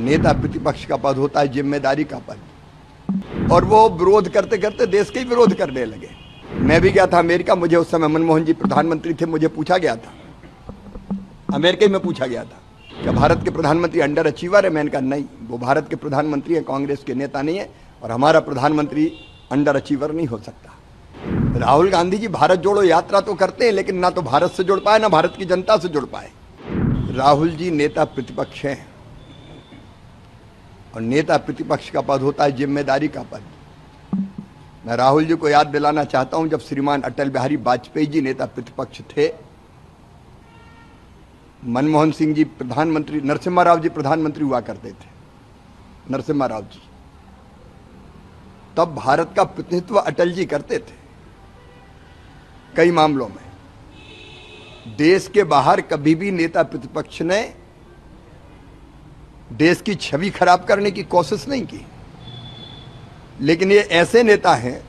नेता प्रतिपक्ष का पद होता है जिम्मेदारी का पद, और वो विरोध करते करते देश के ही विरोध करने लगे। मैं भी गया था अमेरिका, मुझे उस समय मनमोहन जी प्रधानमंत्री थे, मुझे पूछा गया था, अमेरिका में पूछा गया था क्या भारत के प्रधानमंत्री अंडर अचीवर है। मैंने कहा नहीं, वो भारत के प्रधानमंत्री है, कांग्रेस के नेता नहीं है, और हमारा प्रधानमंत्री अंडर अचीवर नहीं हो सकता। राहुल गांधी जी भारत जोड़ो यात्रा तो करते हैं, लेकिन ना तो भारत से जुड़ पाए ना भारत की जनता से जुड़ पाए। राहुल जी नेता प्रतिपक्ष हैं, और नेता प्रतिपक्ष का पद होता है जिम्मेदारी का पद। मैं राहुल जी को याद दिलाना चाहता हूं, जब श्रीमान अटल बिहारी वाजपेयी जी नेता प्रतिपक्ष थे, मनमोहन सिंह जी प्रधानमंत्री, नरसिम्हा राव जी प्रधानमंत्री हुआ करते थे, नरसिम्हा राव जी, तब भारत का प्रतिनिधित्व अटल जी करते थे कई मामलों में। देश के बाहर कभी भी नेता प्रतिपक्ष ने देश की छवि खराब करने की कोशिश नहीं की, लेकिन ये ऐसे नेता हैं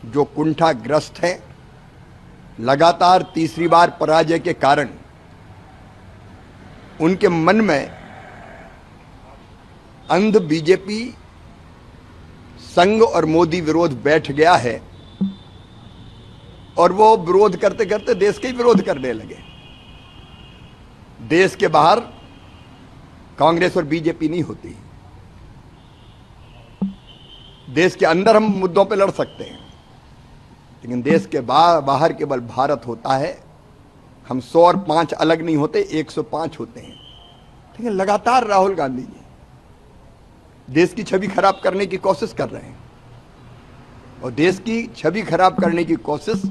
जो कुंठाग्रस्त हैं। लगातार तीसरी बार पराजय के कारण उनके मन में अंध बीजेपी संघ और मोदी विरोध बैठ गया है, और वो विरोध करते करते देश के ही विरोध करने लगे। देश के बाहर कांग्रेस और बीजेपी नहीं होती, देश के अंदर हम मुद्दों पे लड़ सकते हैं, लेकिन देश के बाहर केवल भारत होता है। हम 100 और 5 अलग नहीं होते, 105 होते हैं। लेकिन लगातार राहुल गांधी जी देश की छवि खराब करने की कोशिश कर रहे हैं, और देश की छवि खराब करने की कोशिश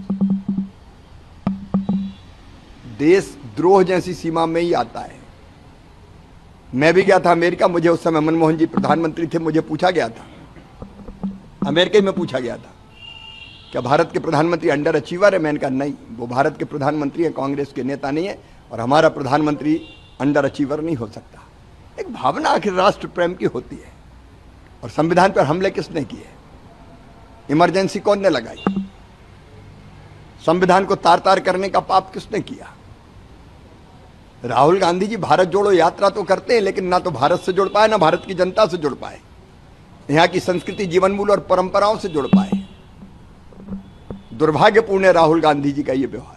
देशद्रोह जैसी सीमा में ही आता है। मैं भी गया था अमेरिका, मुझे उस समय मनमोहन जी प्रधानमंत्री थे, मुझे पूछा गया था, अमेरिका में पूछा गया था क्या भारत के प्रधानमंत्री अंडर अचीवर है। मैंने कहा नहीं, वो भारत के प्रधानमंत्री है, कांग्रेस के नेता नहीं है, और हमारा प्रधानमंत्री अंडर अचीवर नहीं हो सकता। एक भावना आखिर राष्ट्र प्रेम की होती है। और संविधान पर हमले किसने किए? इमरजेंसी कौन ने लगाई? संविधान को तार तार करने का पाप किसने किया? राहुल गांधी जी भारत जोड़ो यात्रा तो करते हैं, लेकिन ना तो भारत से जुड़ पाए ना भारत की जनता से जुड़ पाए, यहां की संस्कृति, जीवन मूल्य और परंपराओं से जुड़ पाए। दुर्भाग्यपूर्ण है राहुल गांधी जी का यह व्यवहार।